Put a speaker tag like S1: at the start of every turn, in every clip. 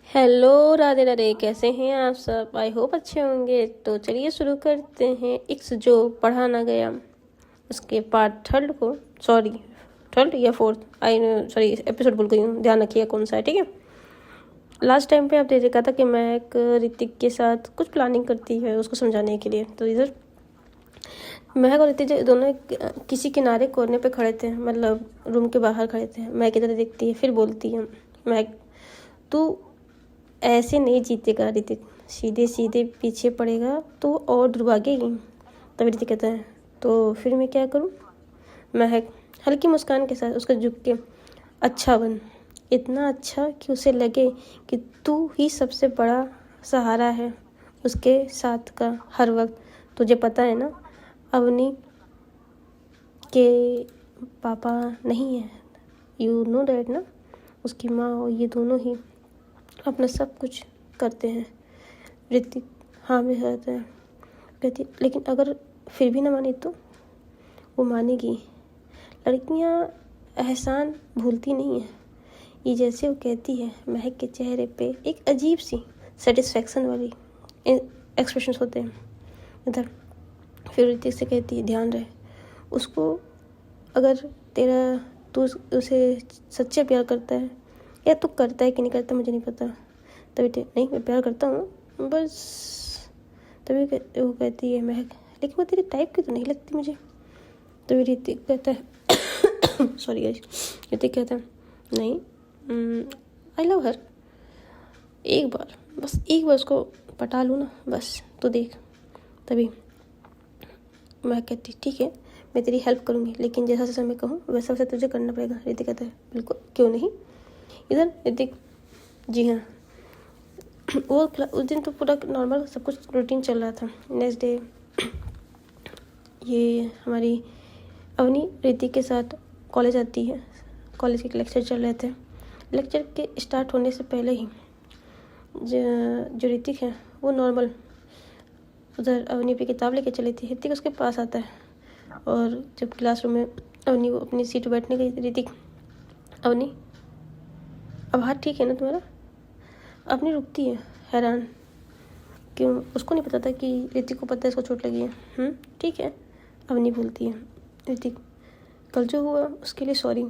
S1: Hello Radhe Radhe, कैसे हैं आप सब। आई होप अच्छे होंगे। तो चलिए शुरू करते हैं इक्स जो पढ़ा ना गया उसके पार्ट थर्ड को। सॉरी, थर्ड या फोर्थ, आई सॉरी एपिसोड भूल गई हूँ, ध्यान रखिए कौन सा है, ठीक है। लास्ट टाइम पे आप दे देखा था कि मैं एक ऋतिक के साथ कुछ प्लानिंग करती है उसको समझाने के लिए। तो इधर महक और ऋतिक दोनों किसी किनारे कोने पे खड़े थे, मतलब रूम के बाहर खड़े थे। महक इधर देखती है, फिर बोलती है, महक तू ऐसे नहीं जीतेगा ऋतिक, सीधे सीधे पीछे पड़ेगा तो और दुर्भागेगी। तभी ऋतिक कहता है तो फिर मैं क्या करूं। महक हल्की मुस्कान के साथ उसको झुक के, अच्छा बन, इतना अच्छा कि उसे लगे कि तू ही सबसे बड़ा सहारा है उसके साथ का हर वक्त। तुझे पता है ना अवनी के पापा नहीं है, यू नो डैड ना। उसकी माँ और ये दोनों ही अपना सब कुछ करते हैं। ऋतिक हाँ में रहता है, कहती लेकिन अगर फिर भी ना मानी तो। वो मानेगी, लड़कियां एहसान भूलती नहीं है। ये जैसे वो कहती है, महक के चेहरे पे एक अजीब सी सेटिस्फैक्शन वाली एक्सप्रेशन होते हैं। इधर फिर ऋतिक से कहती है, ध्यान रहे उसको, अगर तू उसे सच्चे प्यार करता है, या तू करता है कि नहीं करता मुझे नहीं पता। तभी नहीं, मैं प्यार करता हूँ बस। तभी वो कहती है महक, लेकिन वो तेरी टाइप की तो नहीं लगती मुझे। तभी ऋतिक कहता है सॉरी गाइस, ऋतिक कहता है नहीं, आई लव हर, एक बार बस, एक बार उसको पटा लूँ ना बस, तो देख। तभी मैं कहती ठीक है, मैं तेरी हेल्प करूँगी, लेकिन जैसा जैसा मैं कहूँ वैसा वैसा तुझे करना पड़ेगा। ऋतिक कहता है बिल्कुल, क्यों नहीं। इधर ऋतिक, जी हाँ, वो उस दिन तो पूरा नॉर्मल सब कुछ रूटीन चल रहा था। नेक्स्ट डे ये हमारी अवनी ऋतिक के साथ कॉलेज आती है। कॉलेज के लेक्चर चल रहे थे। लेक्चर के स्टार्ट होने से पहले ही जो ऋतिक है वो नॉर्मल उधर अवनी पे किताब लेके चली थी। ऋतिक उसके पास आता है और जब क्लासरूम में अवनी वो अपनी सीट पर बैठने गई, ऋतिक, अवनी अब हाथ ठीक है ना तुम्हारा। अवनी रुकती है हैरान, क्यों उसको नहीं पता था कि ऋतिक को पता है इसको चोट लगी है। ठीक है, अवनी बोलती है, ऋतिक कल जो हुआ उसके लिए सॉरी,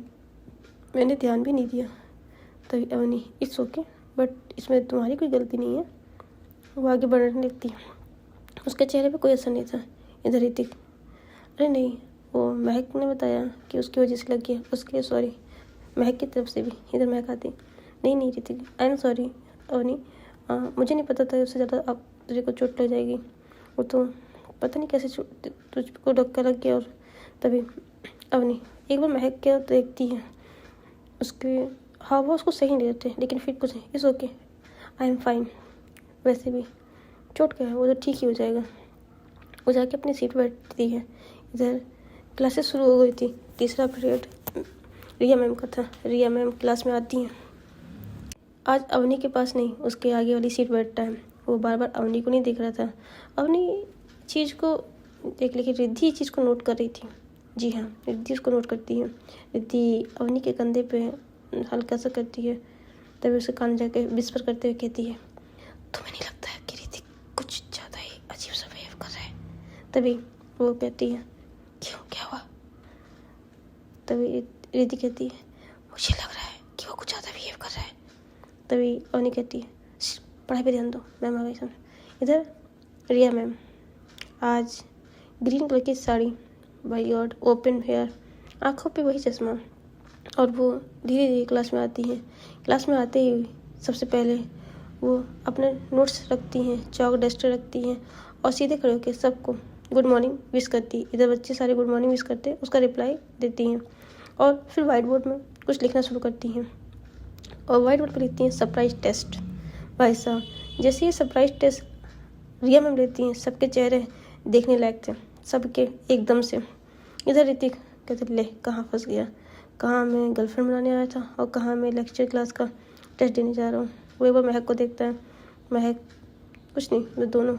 S1: मैंने ध्यान भी नहीं दिया। तभी अवनी, इट्स ओके, बट इसमें तुम्हारी कोई गलती नहीं है। वो आगे बढ़ने लगती है, उसके चेहरे पे कोई असर नहीं था। इधर ऋतिक, अरे नहीं, वो महक ने बताया कि उसकी वजह से लगी है, उसके लिए सॉरी, महक की तरफ से भी। इधर महक आती, नहीं नहीं Hrithik, I am sorry Avni, मुझे नहीं पता था उससे ज़्यादा अब तुझे को चोट लग जाएगी। वो तो पता नहीं कैसे तुझको धक्का लग गया। और तभी अवनी एक बार महक के देखती है, उसके हाव उसको सही नहीं रहते, लेकिन फिर कुछ इस ओके, आई एम फाइन, वैसे भी चोट क्या है, वो तो ठीक ही हो जाएगा। वो जाके अपनी सीट पर बैठती है। इधर क्लासेस शुरू हो गई थी, तीसरा पीरियड रिया मैम का था। रिया मैम क्लास में आती हैं। आज अवनी के पास नहीं, उसके आगे वाली सीट बैठता है। वो बार बार अवनी को नहीं देख रहा था। अवनी चीज़ को देख, लेकिन रिद्धि चीज़ को नोट कर रही थी। जी हाँ, रिद्धि उसको नोट करती है। रिद्धि अवनी के कंधे पे हल्का सा करती है। तभी उसके कान जाके विस्पर करते हुए कहती है, तुम्हें नहीं लगता है कि ऋतिक कुछ ज़्यादा ही अजीब सा बिहेव कर रहा है। तभी वो कहती है, क्यों, क्या हुआ। तभी रिद्धि कहती है, मुझे लग रहा है कि वो कुछ ज़्यादा बिहेव कर रहा है। तभी अवनी कहती है, पढ़ाई पे ध्यान दो, मैम आ गई समझ। इधर रिया मैम, आज ग्रीन कलर की sari, by God, open hair, आँखों पे वही चश्मा, और वो धीरे धीरे क्लास में आती हैं। क्लास में आते ही सबसे पहले वो अपने नोट्स रखती हैं, चौक डस्टर रखती हैं, और सीधे खड़े होकर सबको गुड मॉर्निंग विश करती। इधर बच्चे सारे गुड मॉर्निंग विश करते, उसका रिप्लाई देती हैं, और फिर वाइट बोर्ड में कुछ लिखना शुरू करती हैं। और वाइट बोर्ड पर लिखती हैं सरप्राइज टेस्ट। भाई साहब, जैसे ये सरप्राइज टेस्ट रिया मैम लेती हैं, सबके चेहरे देखने लायक थे, सबके एकदम से। इधर ऋतिक कहते, ले कहाँ फंस गया, कहाँ मैं गर्लफ्रेंड बनाने आया था और कहाँ मैं लेक्चर क्लास का टेस्ट देने जा रहा हूँ। वो एक बार महक को देखता है। महक कुछ नहीं, वो दोनों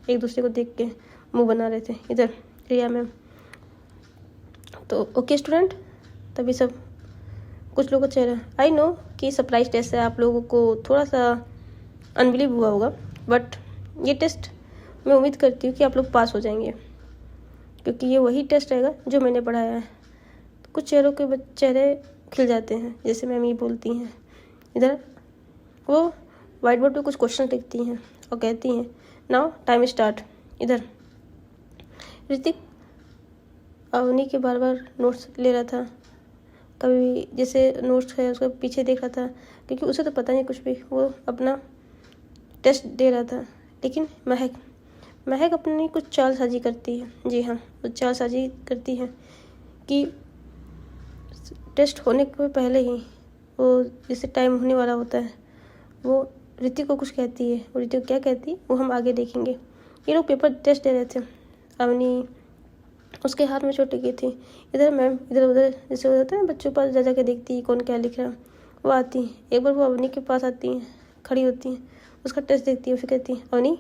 S1: एक दूसरे को देख के मुंह बना रहे थे। इधर रिया मैम, तो ओके स्टूडेंट। तभी सब कुछ लोगों का चेहरा, आई नो कि सरप्राइज टेस्ट है, आप लोगों को थोड़ा सा अनबिलीव हुआ होगा, बट ये टेस्ट मैं उम्मीद करती हूँ कि आप लोग पास हो जाएंगे, क्योंकि ये वही टेस्ट रहेगा जो मैंने पढ़ाया है। कुछ चेहरों के चेहरे खिल जाते हैं, जैसे मैम ये बोलती हैं। इधर वो वाइट बोर्ड पे कुछ क्वेश्चन लिखती हैं और कहती हैं नाउ टाइम स्टार्ट। इधर ऋतिक अवनी के बार बार नोट्स ले रहा था, कभी जैसे नोट्स है उसका पीछे देख रहा था, क्योंकि उसे तो पता नहीं कुछ भी, वो अपना टेस्ट दे रहा था। लेकिन महक अपनी कुछ चालसाजी करती है। जी हाँ, वो चालसाजी करती है कि टेस्ट होने के पहले ही वो जैसे टाइम होने वाला होता है, वो ऋतिक को कुछ कहती है। वो ऋतिक को क्या कहती है वो हम आगे देखेंगे। ये लोग पेपर टेस्ट दे रहे थे, अवनी उसके हाथ में चोट लगी थी। इधर मैम इधर उधर जैसे हो जाता है ना, बच्चों के पास जा जा के देखती है कौन क्या लिख रहा है। वो आती है, एक बार वो अवनी के पास आती हैं, खड़ी होती हैं, उसका टेस्ट देखती है, फिर कहती है अवनी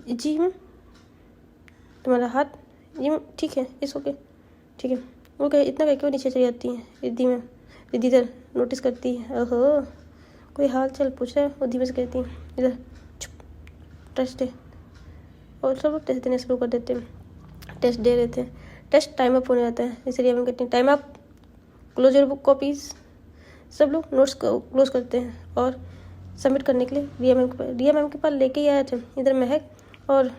S1: जी मैम तुम्हारा हाथ, जी मैम ठीक है, इस ओके ठीक है। वो कहे इतना कह के वो नीचे चली जाती है। रिद्धि मैम रिद्धि इधर नोटिस करती है, ओहो कोई हाल चाल पूछ रहा है। वो धीमे से कहती है इधर चुप टेस्ट दे, और सब लोग टेस्ट देने शुरू कर देते हैं। टेस्ट दे रहे थे, टेस्ट टाइम अप होने जाता है, इसलिए हम कहते हैं time up, close your book copies. सब लोग नोट्स को क्लोज करते हैं और सबमिट करने के लिए रिया मैम के पास लेके ही आए थे। इधर महक और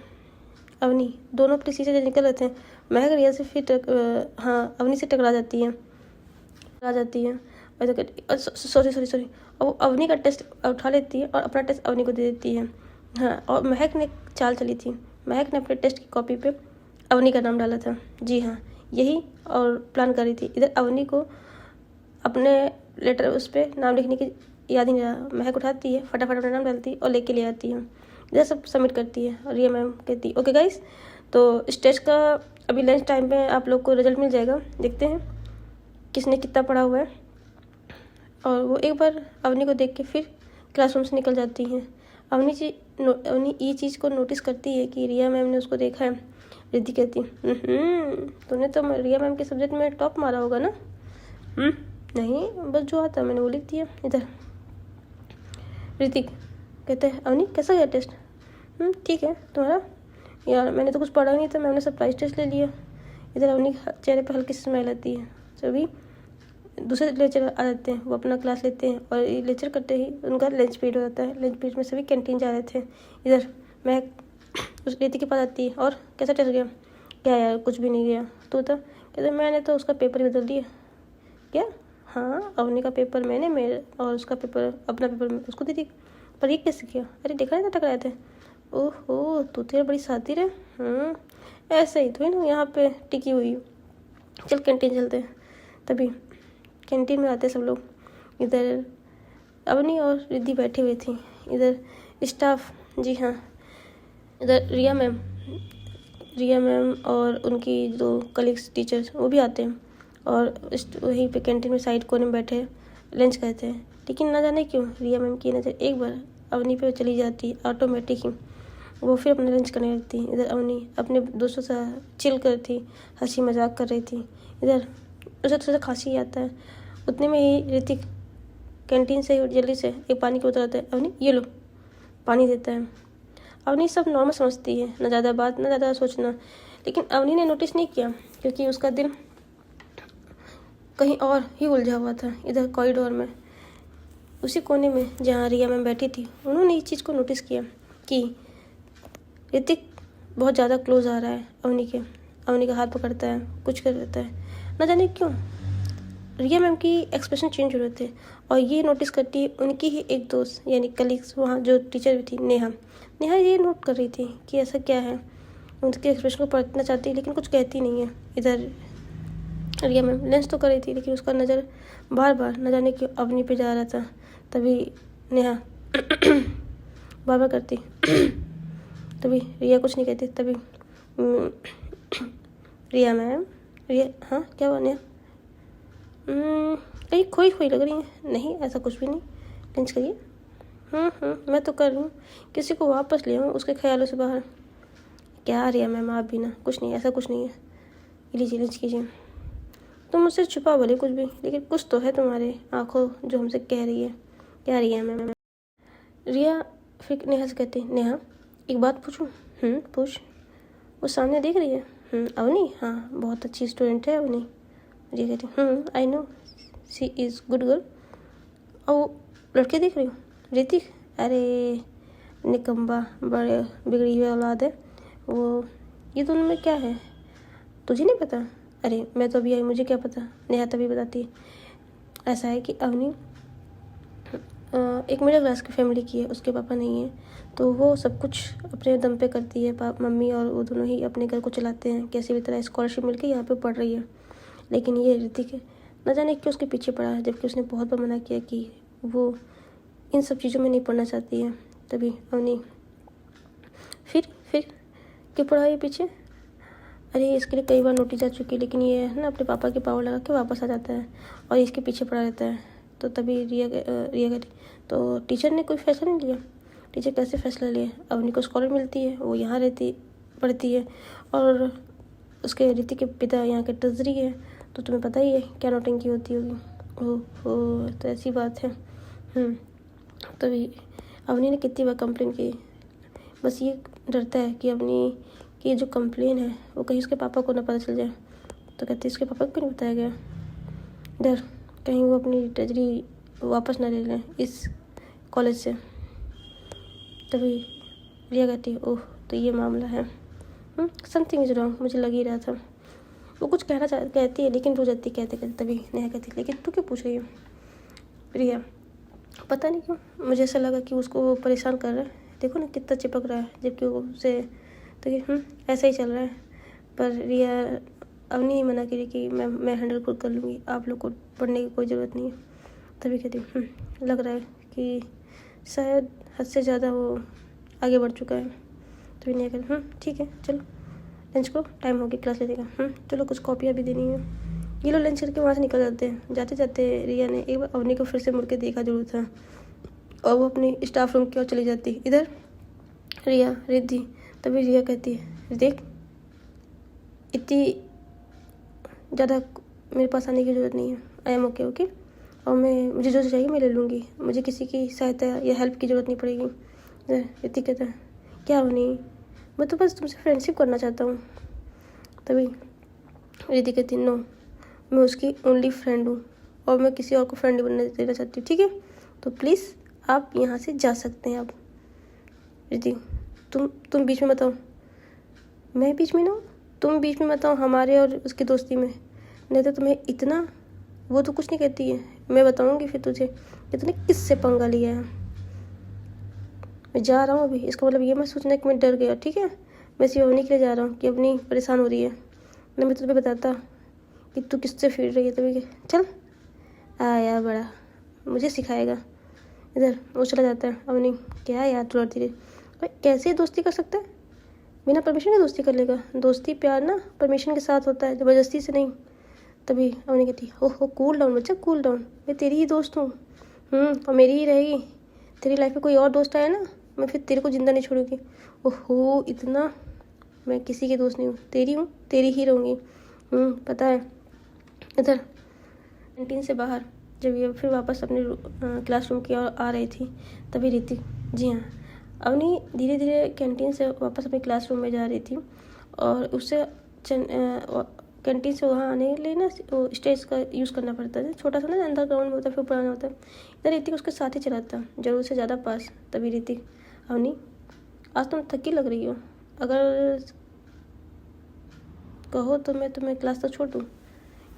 S1: अवनी दोनों अपनी सीट से निकल रहे थे। महक रिया से फिर अवनी से टकरा जाती है और सॉरी और वो अवनी का टेस्ट उठा लेती है और अपना टेस्ट अवनी को दे देती है। हाँ, और महक ने चाल चली थी, महक ने अपने टेस्ट की कॉपी पे अवनी का नाम डाला था। जी हाँ, यही और प्लान कर रही थी। इधर अवनी को अपने लेटर उस पर नाम लिखने की याद ही नहीं रहा। महक उठाती है, फटाफट अपना नाम डालती है और लेके ले आती है। इधर सब सबमिट करती है और रिया मैम कहती है ओके गाइस, तो इस टेस्ट का अभी लंच टाइम पे आप लोग को रिजल्ट मिल जाएगा, देखते हैं किसने कितना पढ़ा हुआ है। और वो एक बार अवनी को देख के फिर क्लासरूम से निकल जाती हैं। अवनी ये चीज़ को नोटिस करती है कि रिया मैम ने उसको देखा है। रिद्धि कहती तूने तो रिया मैम के सब्जेक्ट में टॉप मारा होगा ना? नहीं, बस जो आता मैंने वो लिख दिया। इधर ऋतिक कहते हैं अवनी कैसा गया टेस्ट? ठीक है, तुम्हारा? यार मैंने तो कुछ पढ़ा नहीं था, मैंने सरप्राइज टेस्ट ले लिया। इधर अवनी चेहरे पर हल्की सी स्माइल आती है। सभी दूसरे लेक्चर आ जाते हैं, वो अपना क्लास लेते हैं और ये लेक्चर करते ही उनका लंच पीरियड हो जाता है। लंच पीरियड में सभी कैंटीन जा रहे थे। इधर मैं उस ऋतिक के पास आती है और कैसा टेस्ट गया? क्या यार कुछ भी नहीं गया, तू तो? कहते मैंने तो उसका पेपर ही बदल दिया। क्या? हाँ, अवनी का पेपर मैंने मेरे और उसका पेपर अपना पेपर उसको दे दी। पर ये कैसे किया? अरे देखा नहीं था टकराए थे। ओहो तू तो यार बड़ी शातिर है। ऐसे ही थोड़ी ना यहाँ पे टिकी हुई। चल कैंटीन चलते हैं। तभी कैंटीन में आते सब लोग। इधर अवनी और रिद्धि बैठी हुई थी। इधर स्टाफ, जी हाँ, इधर रिया मैम और उनकी दो कलीग्स टीचर्स वो भी आते हैं और वहीं पे कैंटीन में साइड कोने में बैठे लंच करते हैं। लेकिन ना जाने क्यों रिया मैम की नज़र एक बार अवनी पे चली जाती है, ऑटोमेटिक ही वो फिर अपना लंच करने लगती है। इधर अवनी अपने दोस्तों से चिल कर थी, हंसी मजाक कर रही थी। इधर उसे थोड़ा सा खांसी आता है, उतने में ही ऋतिक कैंटीन से जल्दी से एक पानी की बोतल आता है। अवनी ये लो, पानी देता है। अवनी सब नॉर्मल समझती है, ना ज़्यादा बात ना ज़्यादा सोचना। लेकिन अवनी ने नोटिस नहीं किया क्योंकि उसका दिल कहीं और ही उलझा हुआ था। इधर कॉरिडोर में उसी कोने में जहाँ रिया मैम बैठी थी, उन्होंने इस चीज़ को नोटिस किया कि ऋतिक बहुत ज़्यादा क्लोज आ रहा है अवनी का हाथ पकड़ता है, कुछ कर देता है। ना जाने क्यों रिया मैम की एक्सप्रेशन चेंज हो रहे थे और ये नोटिस करती है उनकी ही एक दोस्त यानी कलीग्स वहाँ जो टीचर भी थी नेहा ये नोट कर रही थी कि ऐसा क्या है। उनके एक्सप्रेशन को पढ़ना चाहती है लेकिन कुछ कहती नहीं है। इधर रिया मैम लंच तो कर रही थी लेकिन उसका नज़र बार बार न जाने क्यों अवनी पे जा रहा था। तभी नेहा बार बार करती तभी रिया कुछ नहीं कहती। तभी रिया मैम हाँ क्या हुआ नेहा? कहीं खोई लग रही है। नहीं ऐसा कुछ भी नहीं, लंच करिए। मैं तो कर रही हूँ, किसी को वापस ले आऊँ उसके ख्यालों से बाहर। क्या रिया मैम आप भी ना, कुछ नहीं, ऐसा कुछ नहीं है। लीजिए लंच कीजिए। तुम मुझसे छुपा बोले कुछ भी, लेकिन कुछ तो है तुम्हारे आंखों जो हमसे कह रही है। क्या रिया मैम? रिया फिर नेहा से कहती, नेहा एक बात पूछूं? पूछ। वो सामने देख रही है। अवनी, हाँ बहुत अच्छी स्टूडेंट है अवनी। रिया कहती, I know she is good girl. और वो लड़के देख रही हूँ, ऋतिक, अरे निकम्बा, बड़े बिगड़ी हुई औलाद है वो। ये दोनों में क्या है, तुझे नहीं पता? अरे मैं तो अभी आई, मुझे क्या पता। नेहा तभी बताती है, ऐसा है कि अवनी एक मिडिल क्लास की फैमिली की है, उसके पापा नहीं है, तो वो सब कुछ अपने दम पे करती है। मम्मी और वो दोनों ही अपने घर को चलाते हैं, कैसे भी तरह स्कॉलरशिप मिलके यहाँ पे पढ़ रही है। लेकिन ये ऋतिक है, न जाने क्यों उसके पीछे पड़ा है, जबकि उसने बहुत बार मना किया कि वो इन सब चीज़ों में नहीं पढ़ना चाहती है। तभी अवनी फिर क्यों पड़ा ये पीछे? अरे इसके लिए कई बार नोटिस आ चुकी है, लेकिन ये है ना अपने पापा के पावर लगा के वापस आ जाता है और इसके पीछे पड़ा रहता है। तो तभी रिया कहती, तो टीचर ने कोई फैसला नहीं लिया? टीचर कैसे फैसला लिए? अवनी को स्कॉलर मिलती है, वो यहाँ पढ़ती है और उसके ऋतिक के पिता यहाँ के ट्रेजरी है, तो तुम्हें पता ही है क्या नौटंकी होती होगी। ओह तो ऐसी बात है। तभी अवनी ने कितनी बार कंप्लेन की, बस ये डरता है कि अवनी की जो कंप्लेन है वो कहीं उसके पापा को ना पता चल जाए। तो कहती है इसके पापा को क्यों नहीं बताया गया? डर कहीं वो अपनी ट्रेजरी वापस ना ले लें इस कॉलेज से। तभी रिया कहती है, ओह तो ये मामला है। समथिंग इज रॉन्ग, मुझे लग ही रहा था। वो कुछ कहती है लेकिन रो जाती कहते कहते। तभी नेहा कहती, लेकिन तू क्यों पूछ रही है? रिया, पता नहीं क्यों मुझे ऐसा लगा कि उसको वो परेशान कर रहा है, देखो ना कितना चिपक रहा है, जबकि वो उसे तो ऐसा ही चल रहा है। पर रिया अवनी नहीं मना करी कि मैं हैंडल खुद कर लूँगी, आप लोग को पढ़ने की कोई ज़रूरत नहीं है। तभी कहती लग रहा है कि शायद हद से ज़्यादा वो आगे बढ़ चुका है। तभी नेहा कहती ठीक है चलो लंच करो, टाइम हो गया क्लास लेने का। चलो कुछ कॉपियाँ भी देनी है। ये लोग लंच करके वहाँ से निकल जाते हैं। जाते जाते रिया ने एक बार अवनी को फिर से मुड़ के देखा जरूर था और वो अपनी स्टाफ रूम की ओर चली जाती। इधर रिया रिद्धि। तभी रिया कहती है, देख इतनी ज़्यादा मेरे पास आने की ज़रूरत नहीं है, आई एम ओके और मुझे जो चाहिए मैं ले लूँगी, मुझे किसी की सहायता या हेल्प की ज़रूरत नहीं पड़ेगी। इतनी कहता है, क्या अवनी, मैं तो बस तुमसे फ्रेंडशिप करना चाहता हूँ। तभी रिद्धि कहती, नो मैं उसकी ओनली फ्रेंड हूँ और मैं किसी और को फ्रेंड नहीं बनने देना चाहती हूँ, ठीक है? तो प्लीज़ आप यहाँ से जा सकते हैं। आप रिद्धि, तुम बीच में मत आओ। मैं बीच में ना, तुम बीच में मत आओ हमारे और उसकी दोस्ती में, नहीं तो तुम्हें इतना, वो तो कुछ नहीं कहती है, मैं बताऊँगी फिर तुझे कि तूने किससे पंगा लिया है। मैं जा रहा हूँ अभी, इसका मतलब ये मत सोचना कि मैं डर गया, ठीक है? मैं सिर्फ अवनी के लिए जा रहा हूँ कि अवनी परेशान हो रही है, नहीं मैं तुम्हें बताता कि तू किससे फिर रही है। तभी चल आया बड़ा, मुझे सिखाएगा। इधर वो चला जाता है। अवनी, क्या यार तू लड़ती रही, कैसे दोस्ती कर सकता है? बिना परमिशन के दोस्ती कर लेगा? दोस्ती प्यार ना परमिशन के साथ होता है, ज़बरदस्ती से नहीं। तभी अवनी कहती, ओहो कूल डाउन बच्चा, कूल डाउन, मैं तेरी ही दोस्त हूँ और मेरी ही रहेगी। तेरी लाइफ में कोई और दोस्त आया ना, मैं फिर तेरे को जिंदा नहीं छोड़ूंगी। ओहो इतना, मैं किसी की दोस्त नहीं हूँ, तेरी हूँ, तेरी ही रहूँगी। पता है। इधर कैंटीन से बाहर जब ये फिर वापस अपने क्लासरूम की ओर आ रही थी, तभी ऋतिक, जी हाँ, अवनी धीरे धीरे कैंटीन से वापस अपने क्लासरूम में जा रही थी और उससे कैंटीन से वहाँ आने के लिए ना वो स्टेज का यूज़ करना पड़ता है, छोटा सा ना अंडरग्राउंड में होता है, फिर पुराना होता है। इधर ऋतिक उसके साथ ही चला था, जरूर से ज़्यादा पास। तभी ऋतिक, अवनी आज तुम थकी लग रही हो, अगर कहो तो मैं तुम्हें क्लास तक छोड़ दूँ।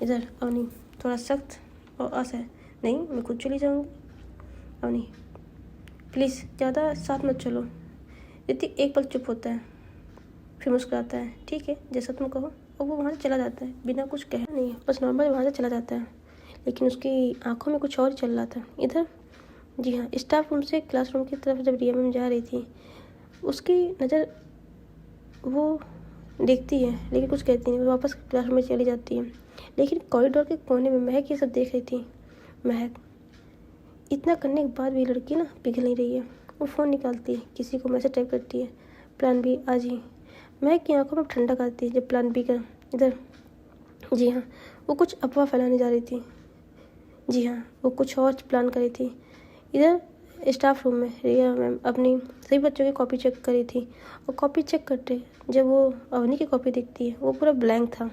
S1: इधर अवनी थोड़ा सख्त और असहज, नहीं मैं खुद चली जाऊँगी। अवनी प्लीज़ ज़्यादा साथ मत चलो। ऋतिक एक पल चुप होता है, फिर मुस्कुराता है, ठीक है जैसा तुम कहो, और वो वहाँ से चला जाता है बिना कुछ कहे नहीं, बस नॉर्मल वहाँ से चला जाता है। लेकिन उसकी आंखों में कुछ और चल रहा था। इधर जी हाँ, स्टाफ रूम से क्लासरूम की तरफ जब रिया मैम जा रही थी, उसकी नज़र वो देखती है लेकिन कुछ कहती नहीं, वो वापस क्लासरूम में चली जाती है। लेकिन कॉरिडोर के कोने में महक ये सब देख रही थी। महक, इतना करने के बाद भी लड़की ना पिघल नहीं रही है। वो फ़ोन निकालती है, किसी को मैसेज टाइप करती है, प्लान बी आज ही। महक की आंखों में ठंडक आती है जब प्लान बी का। इधर जी हाँ, वो कुछ अफवाह फैलाने जा रही थी। जी हाँ, वो कुछ और प्लान कर रही थी। इधर स्टाफ रूम में रिया मैम अपनी सभी बच्चों की कॉपी चेक करी थी और कॉपी चेक करते जब वो अवनी की कॉपी दिखती है वो पूरा ब्लैंक था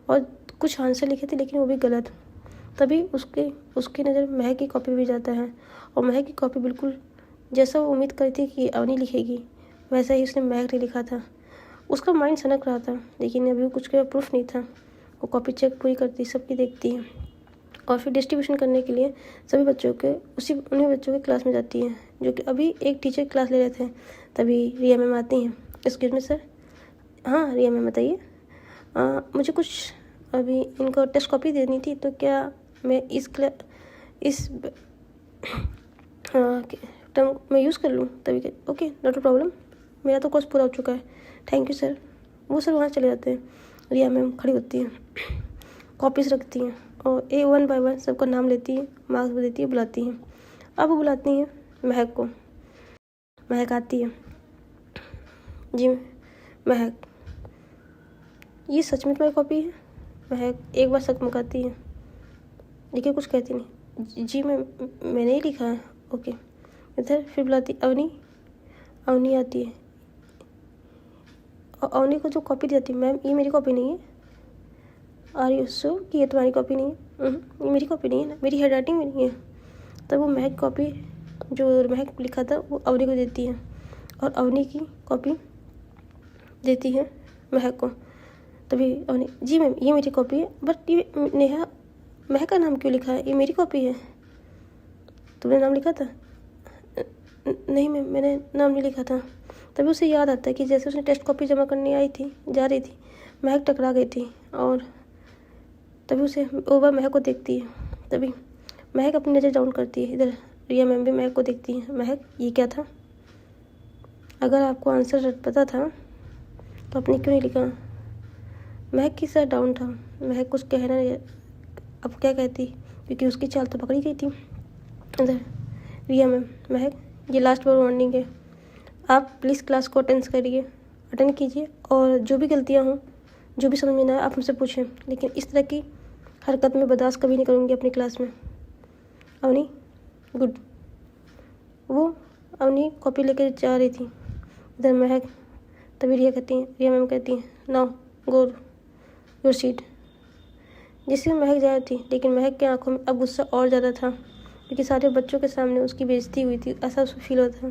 S1: और कुछ आंसर लिखे थे लेकिन वो भी गलत। तभी उसकी नज़र महक की कॉपी भी जाता है और महक की कॉपी बिल्कुल जैसा वो उम्मीद करी थी कि अवनी लिखेगी वैसा ही उसने महक ने लिखा था। उसका माइंड सनक रहा था लेकिन अभी कुछ का प्रूफ नहीं था। वो कॉपी चेक पूरी करती सबकी देखती है और फिर डिस्ट्रीब्यूशन करने के लिए सभी बच्चों के उन्हीं बच्चों के क्लास में जाती है जो कि अभी एक टीचर क्लास ले रहे थे। तभी रिया मैम आती हैं। Excuse me sir. हाँ रिया मैम बताइए। मुझे कुछ अभी इनको टेस्ट कॉपी देनी थी तो क्या मैं इस टर्म में यूज़ कर लूँ? तभी ओके नॉट अ प्रॉब्लम, मेरा तो कोर्स पूरा हो चुका है, थैंक यू सर। वो सर वहाँ चले जाते हैं। रिया मैम खड़ी होती हैं, कॉपीज़ रखती हैं और वन बाय वन सबका नाम लेती है, मार्क्स भी देती है, बुलाती हैं। अब वो बुलाती हैं महक को। महक आती है। जी महक, ये सच में तुम्हारी कॉपी है? महक एक बार सकमकाती है लेकिन कुछ कहती नहीं। जी मैंने ही लिखा है। ओके। इधर फिर बुलाती अवनी। अवनी आती है और अवनी को जो कॉपी दी जाती है, मैम ये मेरी कॉपी नहीं है। आर यू श्योर कि ये तुम्हारी कॉपी नहीं है? ये मेरी कॉपी नहीं है ना, मेरी हैंड राइटिंग में नहीं है। तब वो महक कॉपी जो महक लिखा था वो अवनी को देती है और अवनी की कॉपी देती है महक को। तभी अवनी, जी मैम ये मेरी कॉपी है, बट ये नेहा महक का नाम क्यों लिखा है? ये मेरी कॉपी है। तुमने नाम लिखा था? नहीं मैम मैंने नाम नहीं लिखा था। तभी उसे याद आता है कि जैसे उसने टेस्ट कॉपी जमा करने जा रही थी महक टकरा गई थी और तभी उसे वो महक को देखती है। तभी महक अपनी नज़र डाउन करती है। इधर रिया मैम भी महक को देखती है। महक ये क्या था? अगर आपको आंसर पता था तो आपने क्यों नहीं लिखा? महक की सर डाउन था। महक कुछ कहना अब क्या कहती क्योंकि उसकी चाल तो पकड़ी गई थी। इधर रिया मैम, महक ये लास्ट बार वार्निंग है, आप प्लीज़ क्लास को अटेंड कीजिए और जो भी गलतियाँ हों जो भी समझ में ना आए आप मुझसे पूछें, लेकिन इस तरह की हरकत में बर्दाश्त कभी नहीं करूँगी अपनी क्लास में। अवनी गुड। वो अवनी कॉपी लेकर जा रही थी। इधर महक, तभी रिया मैम कहती हैं नाउ गो योर सीट। जिससे महक जा रही थी लेकिन महक के आंखों में अब गुस्सा और ज़्यादा था क्योंकि सारे बच्चों के सामने उसकी बेइज्जती हुई थी, ऐसा उसको फील होता था।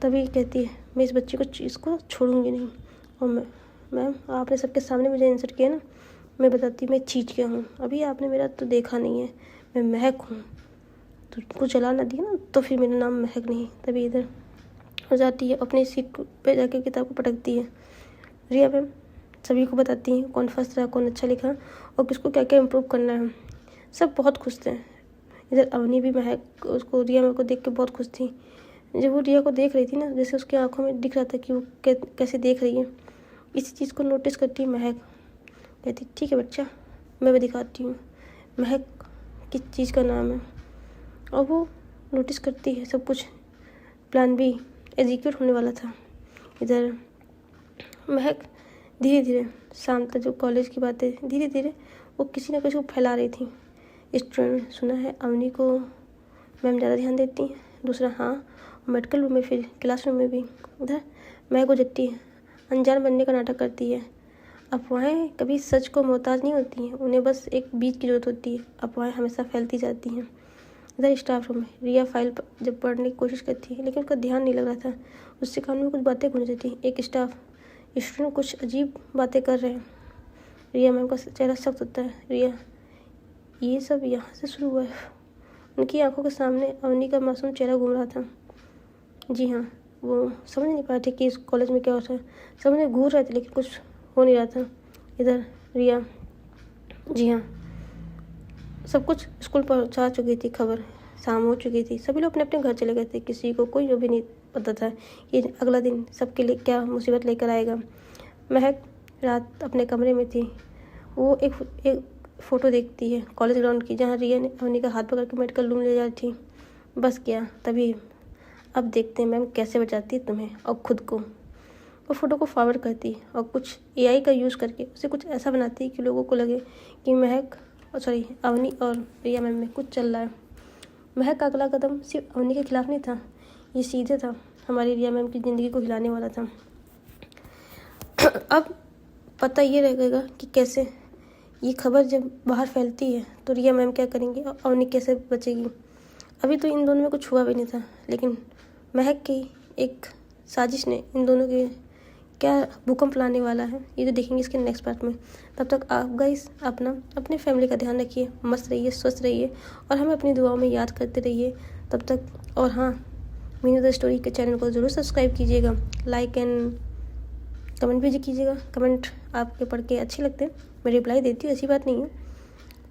S1: तभी कहती है मैं इस बच्चे को इसको छोड़ूंगी नहीं। और मैम आपने सबके सामने मुझे इंसल्ट किया ना, मैं बताती मैं चीज क्या हूँ, अभी आपने मेरा तो देखा नहीं है, मैं महक हूँ। तो तुमको जला ना दिया ना तो फिर मेरा नाम महक नहीं। तभी इधर हो जाती है, अपनी सीट पे जाके किताब को पटकती है। रिया मैम सभी को बताती हैं कौन फर्स्ट रहा, कौन अच्छा लिखा और किसको क्या क्या इम्प्रूव करना है। सब बहुत खुश थे। इधर अवनी भी महक उसको रिया मैम को देख के बहुत खुश थी। जब वो रिया को देख रही थी ना, जैसे उसकी आंखों में दिख रहा था कि वो कैसे देख रही है, इसी चीज़ को नोटिस करती महक। कहती ठीक है बच्चा, मैं भी दिखाती हूँ महक किस चीज़ का नाम है। और वो नोटिस करती है सब कुछ। प्लान बी एग्जीक्यूट होने वाला था। इधर महक धीरे धीरे शाम तक जो कॉलेज की बातें धीरे धीरे वो किसी न किसी को फैला रही थी। स्टूडेंट सुना है अवनी को मैम ज़्यादा ध्यान देती हैं। दूसरा हाँ मेडिकल रूम में, फिर क्लासरूम में भी। उधर महक को जट्टी है, अनजान बनने का नाटक करती है। अफवाहें कभी सच को मोहताज नहीं होती हैं, उन्हें बस एक बीज की जरूरत होती है। अफवाहें हमेशा फैलती जाती हैं। इधर स्टाफ रूम में रिया फाइल जब पढ़ने की कोशिश करती है लेकिन उसका ध्यान नहीं लग रहा था। उससे कान में कुछ बातें गूंज रही थी। एक स्टूडेंट कुछ अजीब बातें कर रहे हैं। रिया मैम का चेहरा सख्त होता है। रिया ये सब यहाँ से शुरू हुआ है। उनकी आंखों के सामने अवनी का मासूम चेहरा घूम रहा था। जी हाँ, वो समझ नहीं पा रहे थे कि इस कॉलेज में क्या हो रहा है। समझ में घूर रहे थे लेकिन कुछ हो नहीं रहा था। इधर रिया, जी हाँ, सब कुछ स्कूल पहुंचा चुकी थी, खबर शाम हो चुकी थी, सभी लोग अपने अपने घर चले गए थे। किसी को कोई भी नहीं पता था कि अगला दिन सबके लिए क्या मुसीबत लेकर आएगा। महक रात अपने कमरे में थी। वो एक फ़ोटो देखती है कॉलेज ग्राउंड की, जहाँ रिया ने अवनी का हाथ पकड़ के मेडिकल रूम ले जा रही थी। बस क्या, तभी अब देखते हैं मैम कैसे बचाती है तुम्हें और खुद को। वो फ़ोटो को फॉरवर्ड करती और कुछ AI का यूज़ करके उसे कुछ ऐसा बनाती कि लोगों को लगे कि अवनी और रिया मैम में कुछ चल रहा है। महक का अगला कदम सिर्फ अवनी के खिलाफ नहीं था, ये सीधे था, हमारी रिया मैम की ज़िंदगी को हिलाने वाला था। अब पता ये रहेगा कि कैसे ये खबर जब बाहर फैलती है तो रिया मैम क्या करेंगी और अवनी कैसे बचेगी। अभी तो इन दोनों में कुछ हुआ भी नहीं था, लेकिन महक की एक साजिश ने इन दोनों के क्या भूकंप लाने वाला है, ये तो देखेंगे इसके नेक्स्ट पार्ट में। तब तक आप गाइस अपने फैमिली का ध्यान रखिए, मस्त रहिए, स्वस्थ रहिए और हमें अपनी दुआओं में याद करते रहिए तब तक। और हाँ, मीनू द स्टोरी के चैनल को ज़रूर सब्सक्राइब कीजिएगा, लाइक एंड कमेंट भी कीजिएगा। कमेंट आपके पढ़ के अच्छे लगते हैं, मैं रिप्लाई देती हूँ, ऐसी बात नहीं है।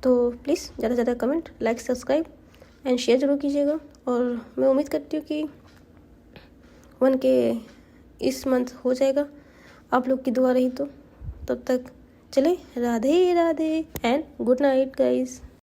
S1: तो प्लीज़ ज़्यादा से ज़्यादा comment, like, subscribe and share ज़रूर कीजिएगा। और मैं उम्मीद करती हूँ कि 1K इस मंथ हो जाएगा, आप लोग की दुआ रही तो। तब तक चले, Radhe Radhe and good night guys.